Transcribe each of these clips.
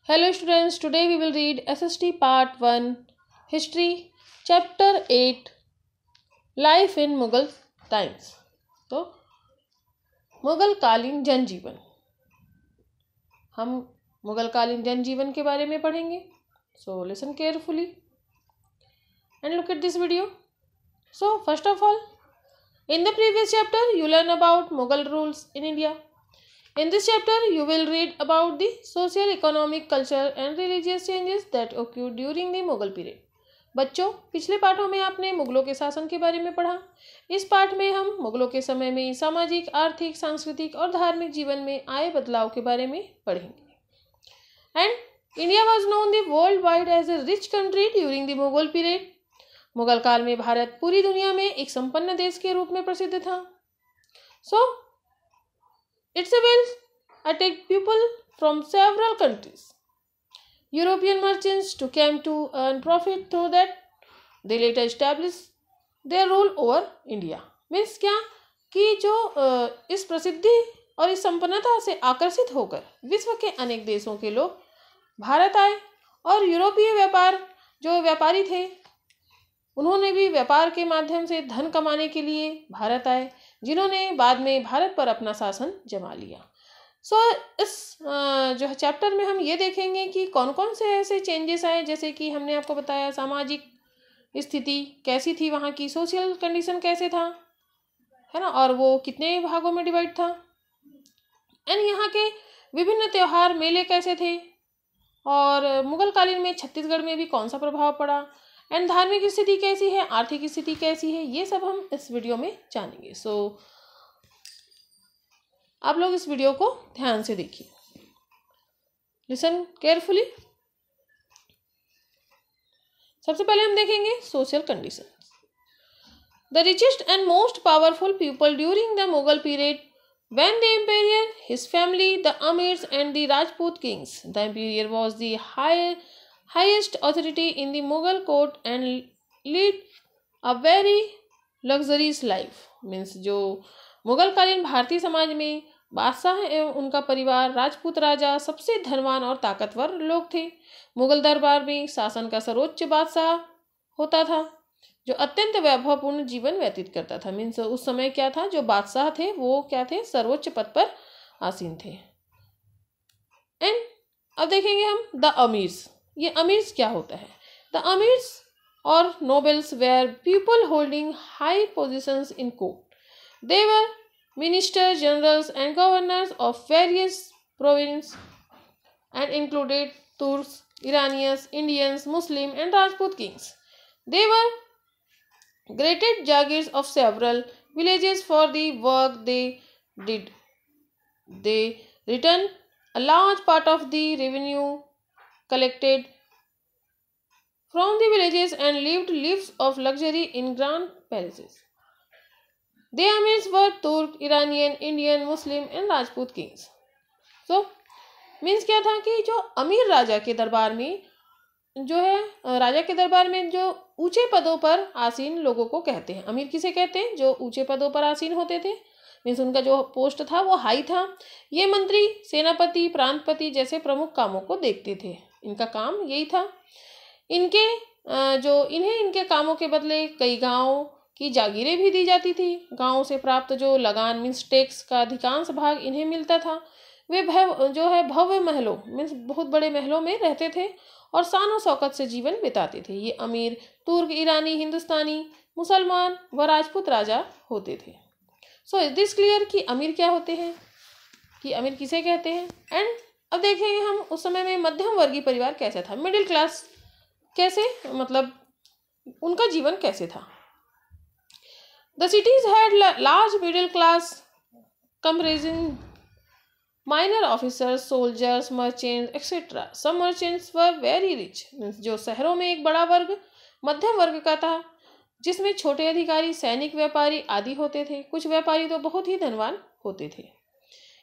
Hello students, today we will read SST Part 1 History Chapter 8 Life in Mughal Times। तो मुगल कालीन जनजीवन, हम मुगल कालीन जनजीवन के बारे में पढ़ेंगे। So listen carefully and look at this video. So first of all, in the previous chapter you learn about Mughal rules in India. In this chapter, you will read about the social, economic, cultural and religious changes that occurred during the Mughal period. बच्चों, पिछले पाठों में आपने मुगलों के शासन के बारे में पढ़ा। इस पाठ में हम मुगलों के समय में सामाजिक, आर्थिक, सांस्कृतिक और धार्मिक जीवन में आए बदलाव के बारे में पढ़ेंगे। And India was known the world wide as a rich country during the Mughal period. Mughal काल में भारत पूरी दुनिया में एक संपन्न देश के रूप में प्रसिद्ध था। Its wealth attracted people from several countries. European merchants to came to earn profit through that. They later established their rule over India. Means क्या कि जो इस प्रसिद्धि और इस संपन्नता से आकर्षित होकर विश्व के अनेक देशों के लोग भारत आए और यूरोपीय जो व्यापारी थे उन्होंने भी व्यापार के माध्यम से धन कमाने के लिए भारत आए, जिन्होंने बाद में भारत पर अपना शासन जमा लिया। इस जो चैप्टर में हम ये देखेंगे कि कौन कौन से ऐसे चेंजेस आए, जैसे कि हमने आपको बताया सामाजिक स्थिति कैसी थी, वहाँ की सोशल कंडीशन कैसे था, है ना, और वो कितने भागों में डिवाइड था, एंड यहाँ के विभिन्न त्योहार मेले कैसे थे, और मुगल कालीन में छत्तीसगढ़ में भी कौन सा प्रभाव पड़ा, एंड धार्मिक स्थिति कैसी है, आर्थिक स्थिति कैसी है, ये सब हम इस वीडियो में जानेंगे। आप लोग इस वीडियो को ध्यान से देखिए, लिसन केयरफुली। सबसे पहले हम देखेंगे social condition. The richest and most powerful people during the Mughal period when the emperor, his family, the amirs and the Rajput kings. The emperor was the highest authority in the Mughal court and lead a very luxurious life. Means जो मुगल कालीन भारतीय समाज में बादशाह एवं उनका परिवार राजपूत राजा सबसे धनवान और ताकतवर लोग थे। मुगल दरबार में शासन का सर्वोच्च बादशाह होता था जो अत्यंत वैभवपूर्ण जीवन व्यतीत करता था। मीन्स उस समय क्या था, जो बादशाह थे वो क्या थे, सर्वोच्च पद पर आसीन थे। एंड अब देखेंगे हम द अमीर्स। ये अमीर्स क्या होता है? द अमीर्स और nobles were people holding high positions in court. They were ministers, generals and governors of various province and included Turks, Iranians, Indians, Muslim and Rajput kings. They were granted jagirs of several villages for the work they did. They returned a large part of the revenue collected from the villages and lived lives of luxury in grand palaces. The emirs were Turk, Iranian, Indian, Muslim and Rajput kings. Means क्या था कि जो अमीर राजा के दरबार में जो है, राजा के दरबार में जो ऊंचे पदों पर आसीन लोगों को कहते हैं। अमीर किसे कहते हैं? जो ऊंचे पदों पर आसीन होते थे। मीन्स उनका जो पोस्ट था वो हाई था। ये मंत्री, सेनापति, प्रांतपति जैसे प्रमुख कामों को देखते थे। इनका काम यही था। इनके कामों के बदले कई गांवों की जागीरें भी दी जाती थी। गांवों से प्राप्त जो लगान मीन्स टैक्स का अधिकांश भाग इन्हें मिलता था। वे भव्य महलों मीन्स बहुत बड़े महलों में रहते थे और शान शौकत से जीवन बिताते थे। ये अमीर तुर्क, ईरानी, हिंदुस्तानी, मुसलमान व राजपूत राजा होते थे। इज दिस क्लियर कि अमीर क्या होते हैं, कि अमीर किसे कहते हैं। एंड अब देखेंगे हम उस समय में मध्यम वर्गीय परिवार कैसा था, मिडिल क्लास कैसे, मतलब उनका जीवन कैसे था। The cities had large middle class comparison minor officers, soldiers, merchants, etc. Some merchants were very rich. जो शहरों में एक बड़ा वर्ग मध्यम वर्ग का था, जिसमें छोटे अधिकारी, सैनिक, व्यापारी आदि होते थे। कुछ व्यापारी तो बहुत ही धनवान होते थे।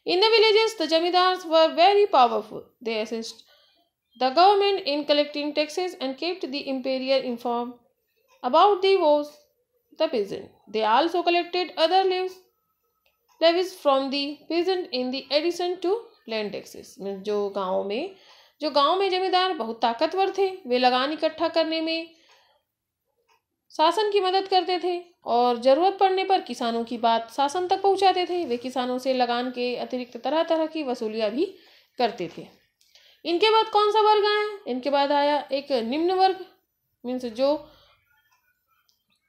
In the villages, the jamidars were very powerful. They assist the government in collecting taxes and kept the emperor informed about the wars, the peasant. They also collected other levies from the peasant in the addition to land taxes. जो गाँव में जो गांव में जमींदार बहुत ताकतवर थे, वे लगान इकट्ठा करने में शासन की मदद करते थे और जरूरत पड़ने पर किसानों की बात शासन तक पहुंचाते थे। वे किसानों से लगान के अतिरिक्त तरह तरह की वसूलियां भी करते थे। इनके बाद कौन सा वर्ग आया? इनके बाद आया एक निम्न वर्ग, मीन्स जो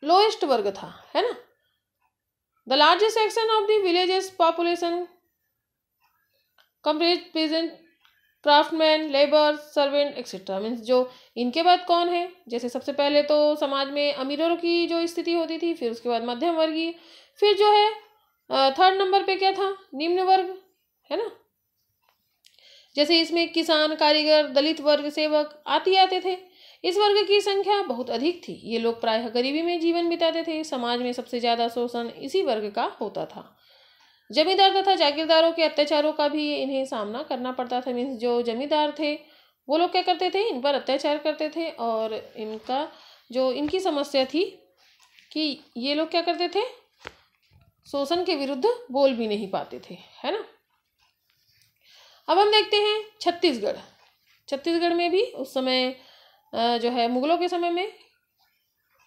लोएस्ट वर्ग था, है ना। The largest section of the villages population comprise peasant, craftsman, labour, servant etcetera. Means जो इनके बाद कौन है, जैसे सबसे पहले तो समाज में अमीरों की जो स्थिति होती थी, फिर उसके बाद मध्यम वर्गीय, फिर जो है थर्ड नंबर पे क्या था, निम्न वर्ग, है ना। जैसे इसमें किसान, कारीगर, दलित वर्ग, सेवक आते थे। इस वर्ग की संख्या बहुत अधिक थी। ये लोग प्रायः गरीबी में जीवन बिताते थे। समाज में सबसे ज्यादा शोषण इसी वर्ग का होता था। जमींदार तथा जागीरदारों के अत्याचारों का भी इन्हें सामना करना पड़ता था। मीन्स जो जमींदार थे वो लोग क्या करते थे, इन पर अत्याचार करते थे और इनका जो इनकी समस्या थी कि ये लोग क्या करते थे, शोषण के विरुद्ध बोल भी नहीं पाते थे, है ना। अब हम देखते हैं छत्तीसगढ़। छत्तीसगढ़ में भी उस समय जो है मुगलों के समय में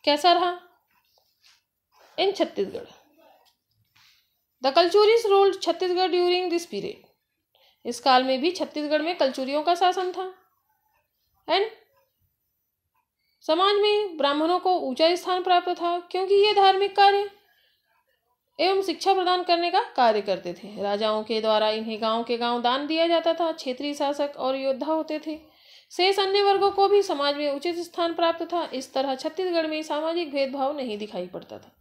कैसा रहा in Chhattisgarh. The Kalachuris ruled Chhattisgarh during this period. इस काल में भी छत्तीसगढ़ में कलचुरियों का शासन था। एंड समाज में ब्राह्मणों को ऊंचा स्थान प्राप्त था क्योंकि ये धार्मिक कार्य एवं शिक्षा प्रदान करने का कार्य करते थे। राजाओं के द्वारा इन्हें गांव के गांव दान दिया जाता था। क्षेत्रीय शासक और योद्धा होते थे। शेष अन्य वर्गों को भी समाज में उचित स्थान प्राप्त था। इस तरह छत्तीसगढ़ में सामाजिक भेदभाव नहीं दिखाई पड़ता था।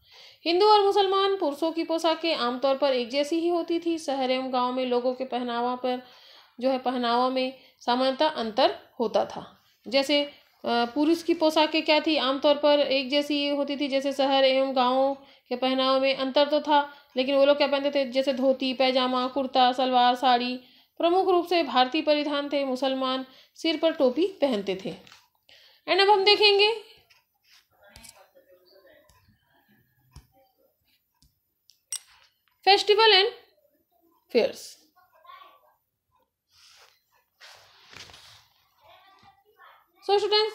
हिंदू और मुसलमान पुरुषों की पोशाकें आमतौर पर एक जैसी ही होती थी। शहर एवं गांव में लोगों के पहनावा में सामान्यतः अंतर होता था। जैसे पुरुष की पोशाकें क्या थी, आमतौर पर एक जैसी होती थी। जैसे शहर एवं गाँव के पहनावे में अंतर तो था, लेकिन वो लोग क्या पहनते थे, जैसे धोती, पैजामा, कुर्ता, सलवार, साड़ी प्रमुख रूप से भारतीय परिधान थे। मुसलमान सिर पर टोपी पहनते थे। एंड अब हम देखेंगे festival and fairs. So students,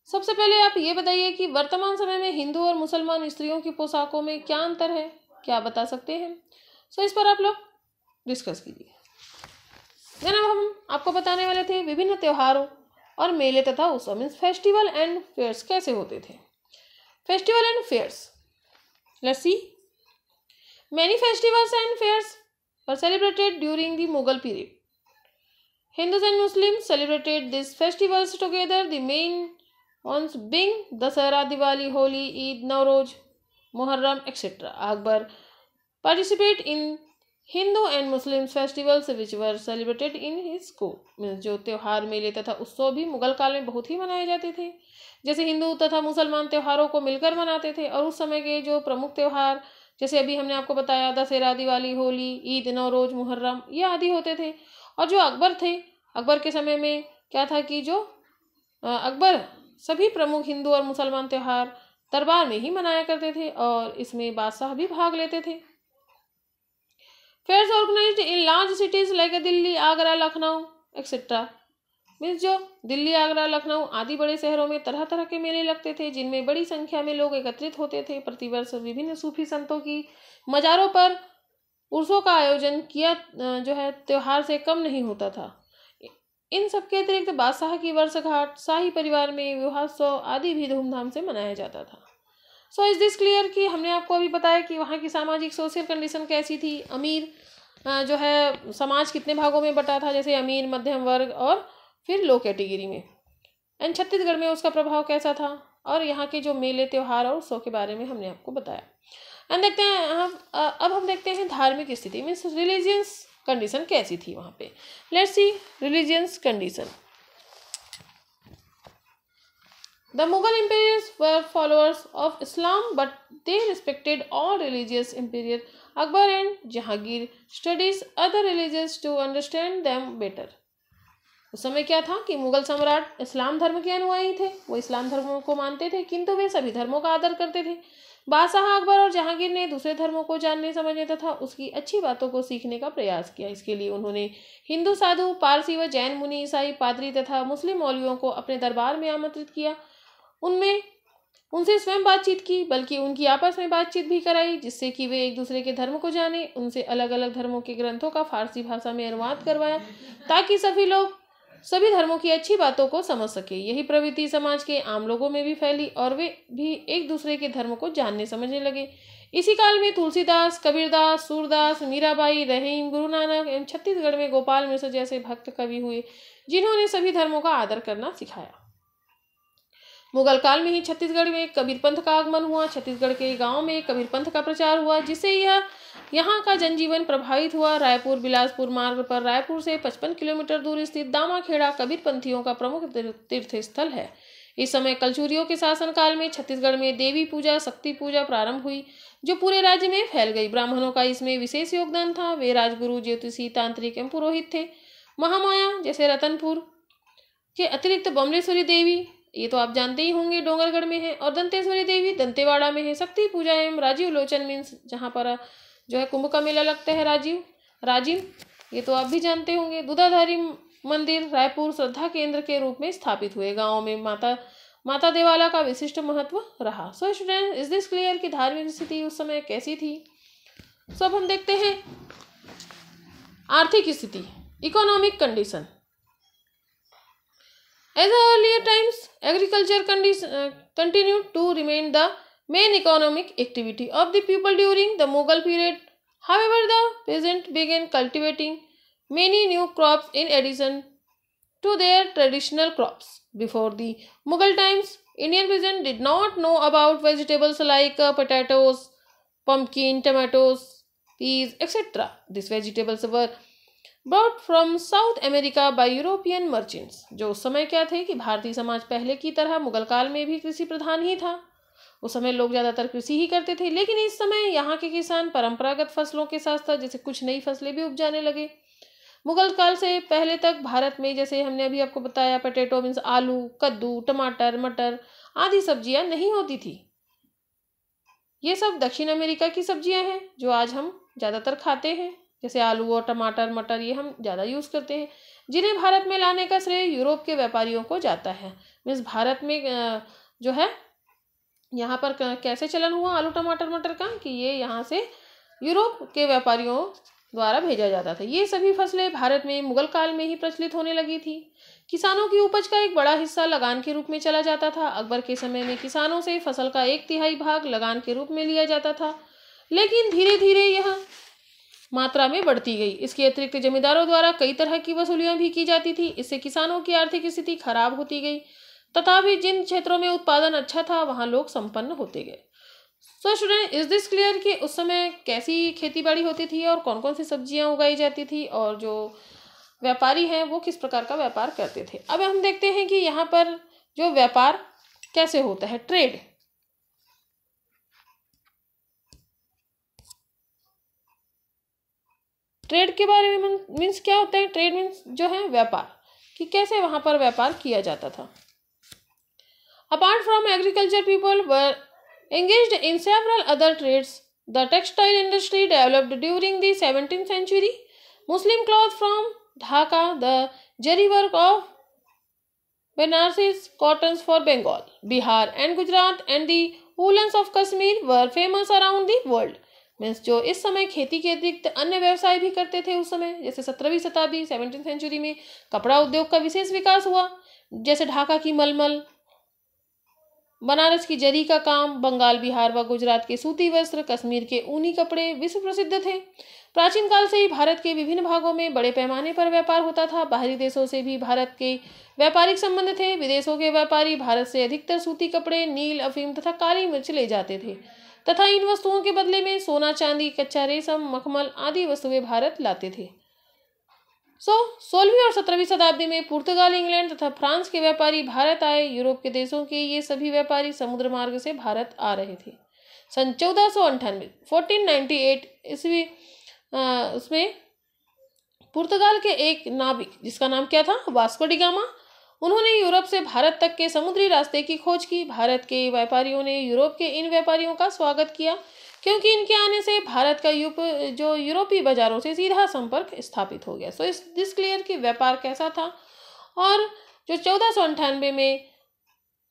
सबसे पहले आप ये बताइए कि वर्तमान समय में हिंदू और मुसलमान स्त्रियों की पोशाकों में क्या अंतर है, क्या बता सकते हैं। सो इस पर आप लोग डिस्कस कीजिए। देन अब हम आपको बताने वाले थे विभिन्न त्योहारों और मेले तथा उत्सव, मीन्स फेस्टिवल एंड फेयर्स कैसे होते थे। Festival and fairs, let's see. Many festivals and fairs were celebrated during the Mughal period. Hindus and Muslims celebrated these festivals together, the main ones being Dasara, Diwali, Holi, Eid, Nowruz, Muharram, etc. Akbar participated in Hindu and Muslim festivals which were celebrated in his court. जो त्योहार मेले तथा उत्सव भी मुगल काल में बहुत ही मनाए जाते थे। जैसे हिंदू तथा मुसलमान त्योहारों को मिलकर मनाते थे और उस समय के जो प्रमुख त्योहार, जैसे अभी हमने आपको बताया, दशहरा, दिवाली, होली, ईद, नवरोज, मुहर्रम, ये आदि होते थे। और जो अकबर थे, अकबर के समय में क्या था कि जो अकबर सभी प्रमुख हिंदू और मुसलमान त्योहार दरबार में ही मनाया करते थे और इसमें बादशाह भी भाग लेते थे। Fairs organized in large cities like Delhi, Agra, Lucknow etcetera. Means जो दिल्ली, आगरा, लखनऊ आदि बड़े शहरों में तरह तरह के मेले लगते थे जिनमें बड़ी संख्या में लोग एकत्रित होते थे। प्रतिवर्ष विभिन्न सूफी संतों की मजारों पर उर्सों का आयोजन किया जो है त्योहार से कम नहीं होता था। इन सबके अतिरिक्त बादशाह की वर्षगांठ, शाही परिवार में विवाहोत्सव आदि भी धूमधाम से मनाया जाता था। सो इज दिस क्लियर कि हमने आपको अभी बताया कि वहाँ की सामाजिक सोशल कंडीशन कैसी थी। अमीर जो है समाज कितने भागों में बटा था, जैसे अमीर, मध्यम वर्ग और फिर लो कैटेगरी में। एंड छत्तीसगढ़ में उसका प्रभाव कैसा था और यहाँ के जो मेले, त्योहार और उत्सव के बारे में हमने आपको बताया। एंड देखते हैं अब हम देखते हैं धार्मिक स्थिति, मीन्स रिलीजियस कंडीशन कैसी थी वहाँ पे। Let's see religious condition. The Mughal emperors were followers of Islam, but they respected all religious emperors. Akbar and Jahangir studied other religions to understand them better. उस समय क्या था कि मुगल सम्राट इस्लाम धर्म के अनुयायी थे। वो इस्लाम धर्म को मानते थे, किंतु वे सभी धर्मों का आदर करते थे। बादशाह अकबर और जहांगीर ने दूसरे धर्मों को जानने समझने तथा उसकी अच्छी बातों को सीखने का प्रयास किया। इसके लिए उन्होंने हिंदू साधु, पारसी व जैन मुनि, ईसाई पादरी तथा मुस्लिम मौलवियों को अपने दरबार में आमंत्रित किया। उनसे स्वयं बातचीत की, बल्कि उनकी आपस में बातचीत भी कराई, जिससे कि वे एक दूसरे के धर्म को जाने। उनसे अलग अलग धर्मों के ग्रंथों का फारसी भाषा में अनुवाद करवाया, ताकि सभी लोग सभी धर्मों की अच्छी बातों को समझ सके। यही प्रवृत्ति समाज के आम लोगों में भी फैली और वे भी एक दूसरे के धर्म को जानने समझने लगे। इसी काल में तुलसीदास, कबीरदास, सूरदास, मीराबाई, रहीम, गुरु नानक एवं छत्तीसगढ़ में गोपाल मिश्र जैसे भक्त कवि हुए, जिन्होंने सभी धर्मों का आदर करना सिखाया। मुगल काल में ही छत्तीसगढ़ में कबीर पंथ का आगमन हुआ। छत्तीसगढ़ के गांव में कबीर पंथ का प्रचार हुआ, जिससे यहाँ का जनजीवन प्रभावित हुआ। रायपुर बिलासपुर मार्ग पर रायपुर से 55 किलोमीटर दूर स्थित दामाखेड़ा कबीर पंथियों का प्रमुख तीर्थ स्थल है। इस समय कलचुरियों के शासन काल में छत्तीसगढ़ में देवी पूजा, शक्ति पूजा प्रारंभ हुई, जो पूरे राज्य में फैल गई। ब्राह्मणों का इसमें विशेष योगदान था। वे राजगुरु, ज्योतिषी, तांत्रिक एवं पुरोहित थे। महामाया जैसे रतनपुर के अतिरिक्त बमलेश्वरी देवी, ये तो आप जानते ही होंगे, डोंगरगढ़ में है, और दंतेश्वरी देवी दंतेवाड़ा में है। शक्ति पूजा एवं राजीव लोचन मीन्स जहाँ पर जो है कुंभ का मेला लगता है, राजीव, ये तो आप भी जानते होंगे। दूधाधारी मंदिर रायपुर श्रद्धा केंद्र के रूप में स्थापित हुए। गाँव में माता देवाला का विशिष्ट महत्व रहा। So student, is this clear कि धार्मिक स्थिति उस समय कैसी थी? सो अब हम देखते हैं आर्थिक स्थिति, economic condition. As earlier times, agriculture continued to remain the main economic activity of the people during the Mughal period. However, the peasant began cultivating many new crops in addition to their traditional crops. Before the Mughal times, Indian peasants did not know about vegetables like potatoes, pumpkin, tomatoes, peas, etc. These vegetables were brought from south America bye European merchants. जो उस समय क्या थे कि भारतीय समाज पहले की तरह मुगल काल में भी कृषि प्रधान ही था। उस समय लोग ज़्यादातर कृषि ही करते थे, लेकिन इस समय यहाँ के किसान परंपरागत फसलों के साथ साथ जैसे कुछ नई फसलें भी उपजाने लगे। मुगल काल से पहले तक भारत में, जैसे हमने अभी आपको बताया, पोटैटो मीन्स आलू, कद्दू, टमाटर, मटर आदि सब्जियां नहीं होती थी। ये सब दक्षिण अमेरिका की सब्जियां हैं जो आज हम ज़्यादातर खाते हैं, जैसे आलू और टमाटर, मटर, ये हम ज़्यादा यूज़ करते हैं, जिन्हें भारत में लाने का श्रेय यूरोप के व्यापारियों को जाता है। मीन्स भारत में जो है यहाँ पर कैसे चलन हुआ आलू, टमाटर, मटर का, कि ये यहाँ से यूरोप के व्यापारियों द्वारा भेजा जाता था। ये सभी फसलें भारत में मुगल काल में ही प्रचलित होने लगी थी। किसानों की उपज का एक बड़ा हिस्सा लगान के रूप में चला जाता था। अकबर के समय में किसानों से फसल का 1/3 भाग लगान के रूप में लिया जाता था, लेकिन धीरे धीरे यह मात्रा में बढ़ती गई। इसके अतिरिक्त जमींदारों द्वारा कई तरह की वसूलियां भी की जाती थी। इससे किसानों की आर्थिक स्थिति खराब होती गई। तथापि जिन क्षेत्रों में उत्पादन अच्छा था वहां लोग संपन्न होते गए। So student, is this clear कि उस समय कैसी खेती बाड़ी होती थी और कौन कौन सी सब्जियां उगाई जाती थी और जो व्यापारी हैं वो किस प्रकार का व्यापार करते थे। अब हम देखते हैं कि यहाँ पर जो व्यापार कैसे होता है, ट्रेड। ट्रेड के बारे में मीन्स क्या होता है? ट्रेड मीन्स जो है व्यापार, कि कैसे वहां पर व्यापार किया जाता था। Apart from agriculture people were engaged in several other trades. The textile industry developed during the 17th century. Muslim cloth from Dhaka, the jari work of Benares, cottons for Bengal, Bihar and Gujarat, and the woolens of Kashmir were famous around the world. Means जो इस समय खेती के अतिरिक्त अन्य व्यवसाय भी करते थे उस समय, जैसे 17वीं शताब्दी 17th सेंचुरी में कपड़ा उद्योग का विशेष विकास हुआ, जैसे ढाका की मलमल, बनारस की जरी का काम, बंगाल, बिहार व गुजरात के सूती वस्त्र, कश्मीर के ऊनी कपड़े विश्व प्रसिद्ध थे। प्राचीन काल से ही भारत के विभिन्न भागों में बड़े पैमाने पर व्यापार होता था। बाहरी देशों से भी भारत के व्यापारिक संबंध थे। विदेशों के व्यापारी भारत से अधिकतर सूती कपड़े, नील, अफीम तथा काली मिर्च ले जाते थे तथा इन वस्तुओं के बदले में सोना, चांदी, कच्चा रेशम, मखमल आदि वस्तुएं भारत लाते थे। 16वीं और 17वीं शताब्दी में पुर्तगाल, इंग्लैंड तथा फ्रांस के व्यापारी भारत आए। यूरोप के देशों के ये सभी व्यापारी समुद्र मार्ग से भारत आ रहे थे। सन 1498 ईस्वी उसमें पुर्तगाल के एक नाविक, जिसका नाम क्या था, वास्को डी गामा, उन्होंने यूरोप से भारत तक के समुद्री रास्ते की खोज की। भारत के व्यापारियों ने यूरोप के इन व्यापारियों का स्वागत किया, क्योंकि इनके आने से भारत का जो यूरोपीय बाजारों से सीधा संपर्क स्थापित हो गया। सो इस दिस क्लियर कि व्यापार कैसा था, और जो 1498 में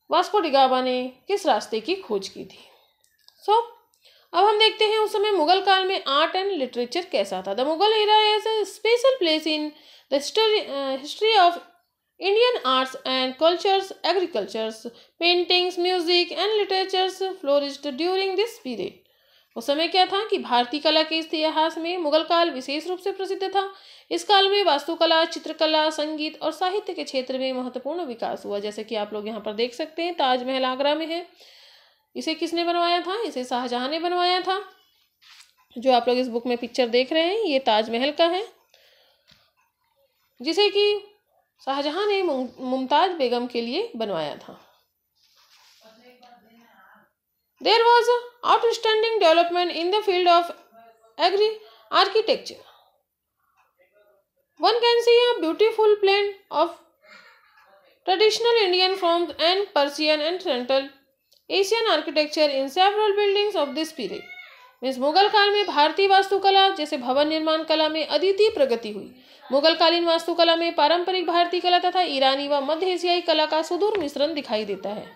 वास्को डी गामा ने किस रास्ते की खोज की थी। अब हम देखते हैं उस समय मुगल काल में आर्ट एंड लिटरेचर कैसा था। The Mughal era is a special place in the history of Indian arts and cultures, agricultures, paintings, music and literatures flourished during this period. उस समय क्या था कि भारतीय कला के इतिहास में मुगल काल विशेष रूप से प्रसिद्ध था। इस काल में वास्तुकला, चित्रकला, संगीत और साहित्य के क्षेत्र में महत्वपूर्ण विकास हुआ। जैसे कि आप लोग यहाँ पर देख सकते हैं, ताजमहल आगरा में है। इसे किसने बनवाया था? इसे शाहजहां ने बनवाया था। जो आप लोग इस बुक में पिक्चर देख रहे हैं, ये ताजमहल का है, जिसे कि शाहजहां ने मुमताज बेगम के लिए बनवाया था। There was outstanding development in the field of architecture. One can see a beautiful blend of traditional Indian forms and Persian and Central Asian architecture in several buildings of this period. Means Mughal काल में भारतीय वास्तुकला जैसे भवन निर्माण कला में अद्वितीय प्रगति हुई। मुगल कालीन वास्तुकला में पारंपरिक भारतीय कला तथा ईरानी व मध्य एशियाई कला का सुदूर मिश्रण दिखाई देता है।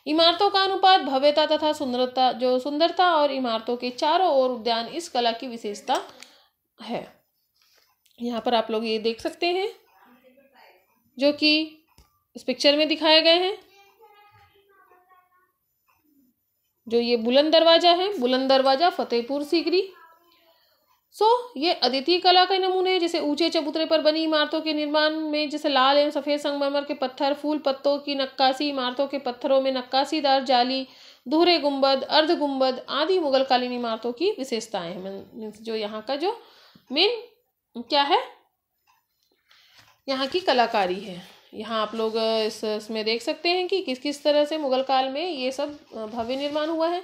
इमारतों का अनुपात, भव्यता तथा सुंदरता और इमारतों के चारों ओर उद्यान इस कला की विशेषता है। यहाँ पर आप लोग ये देख सकते हैं, जो कि इस पिक्चर में दिखाए गए हैं। जो ये बुलंद दरवाजा है, बुलंद दरवाजा फतेहपुर सीकरी। ये अद्वितीय कला के नमूने, जैसे ऊंचे चबूतरे पर बनी इमारतों के निर्माण में जैसे लाल एवं सफेद संगमरमर के पत्थर, फूल पत्तों की नक्काशी, इमारतों के पत्थरों में नक्काशीदार जाली, दोहरे गुंबद, अर्ध गुंबद आदि मुगल कालीन इमारतों की विशेषताएं हैं। जो यहाँ का जो मेन क्या है, यहाँ की कलाकारी है। यहाँ आप लोग इसमें देख सकते हैं कि किस किस तरह से मुगल काल में ये सब भव्य निर्माण हुआ है।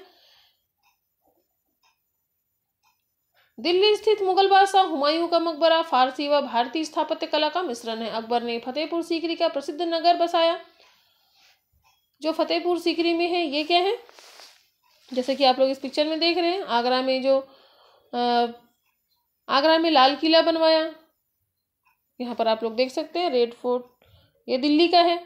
दिल्ली स्थित मुगल बादशाह हुमायूं का मकबरा फारसी व भारतीय स्थापत्य कला का मिश्रण है। अकबर ने फतेहपुर सीकरी का प्रसिद्ध नगर बसाया। जो फतेहपुर सीकरी में है, ये क्या है, जैसे कि आप लोग इस पिक्चर में देख रहे हैं, आगरा में लाल किला बनवाया। यहाँ पर आप लोग देख सकते हैं रेड फोर्ट, ये दिल्ली का है।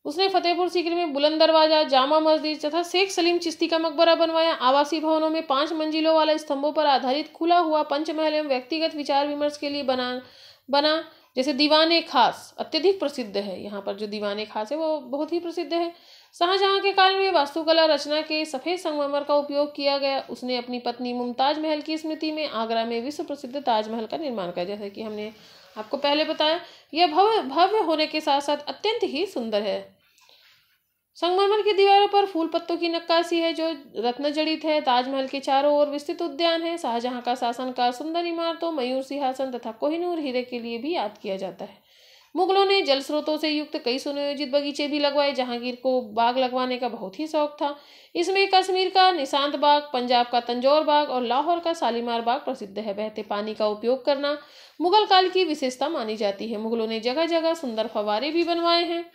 उसने फतेहपुर सीकरी में बुलंद दरवाजा, जामा मस्जिद तथा शेख सलीम चिश्ती का मकबरा बनवाया। आवासीय भवनों में 5 मंजिलों वाला स्तंभों पर आधारित खुला हुआ पंचमहल एवं व्यक्तिगत विचार विमर्श के लिए बना जैसे दीवाने खास अत्यधिक प्रसिद्ध है। यहाँ पर जो दीवाने खास है वो बहुत ही प्रसिद्ध है। शाहजहां के काल में वास्तुकला रचना के सफेद संगमरमर का उपयोग किया गया। उसने अपनी पत्नी मुमताज महल की स्मृति में आगरा में विश्व प्रसिद्ध ताजमहल का निर्माण किया। जैसे कि हमने आपको पहले बताया, यह भव्य होने के साथ साथ अत्यंत ही सुंदर है। संगमरमर की दीवारों पर फूल पत्तों की नक्काशी है जो रत्न जड़ित है। ताजमहल के चारों ओर विस्तृत उद्यान है। शाहजहां का शासनकाल सुंदर इमारतों, मयूर सिंहासन तथा कोहिनूर हीरे के लिए भी याद किया जाता है। मुगलों ने जल स्रोतों से युक्त कई सुनियोजित बगीचे भी लगवाए। जहांगीर को बाग लगवाने का बहुत ही शौक था। इसमें कश्मीर का निशांत बाग, पंजाब का तंजौर बाग और लाहौर का शालीमार बाग प्रसिद्ध है। बहते पानी का उपयोग करना मुगल काल की विशेषता मानी जाती है। मुगलों ने जगह जगह सुंदर फव्वारे भी बनवाए हैं।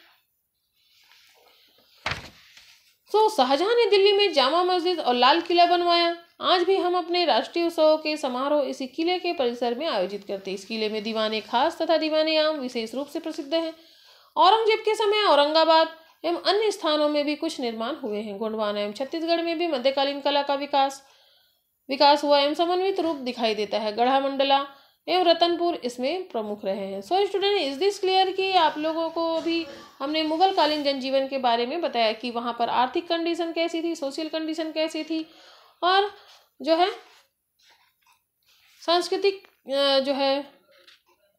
शाहजहां ने दिल्ली में जामा मस्जिद और लाल किला बनवाया। आज भी हम अपने राष्ट्रीय उत्सवों के समारोह इसी किले के परिसर में आयोजित करते हैं। इस किले में दीवाने खास तथा दीवाने आम विशेष रूप से प्रसिद्ध हैं। औरंगजेब के समय औरंगाबाद एवं अन्य स्थानों में भी कुछ निर्माण हुए हैं। गोंडवाना एवं छत्तीसगढ़ में भी मध्यकालीन कला का विकास हुआ एवं समन्वित रूप दिखाई देता है। गढ़ा मंडला एवं रतनपुर इसमें प्रमुख रहे हैं। So student, is this clear कि आप लोगों को भी हमने मुगल कालीन जनजीवन के बारे में बताया कि वहाँ पर आर्थिक कंडीशन कैसी थी, सोशल कंडीशन कैसी थी, और जो है सांस्कृतिक जो है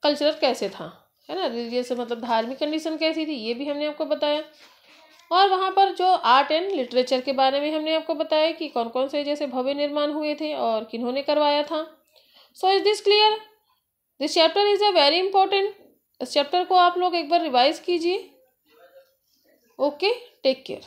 कल्चर कैसे था, है ना, रिलीजियस मतलब धार्मिक कंडीशन कैसी थी, ये भी हमने आपको बताया। और वहाँ पर जो आर्ट एंड लिटरेचर के बारे में हमने आपको बताया कि कौन कौन से जैसे भव्य निर्माण हुए थे और किन्होंने करवाया था। So is this clear? This chapter is a very important. इस चैप्टर को आप लोग एक बार रिवाइज कीजिए। Okay, take care.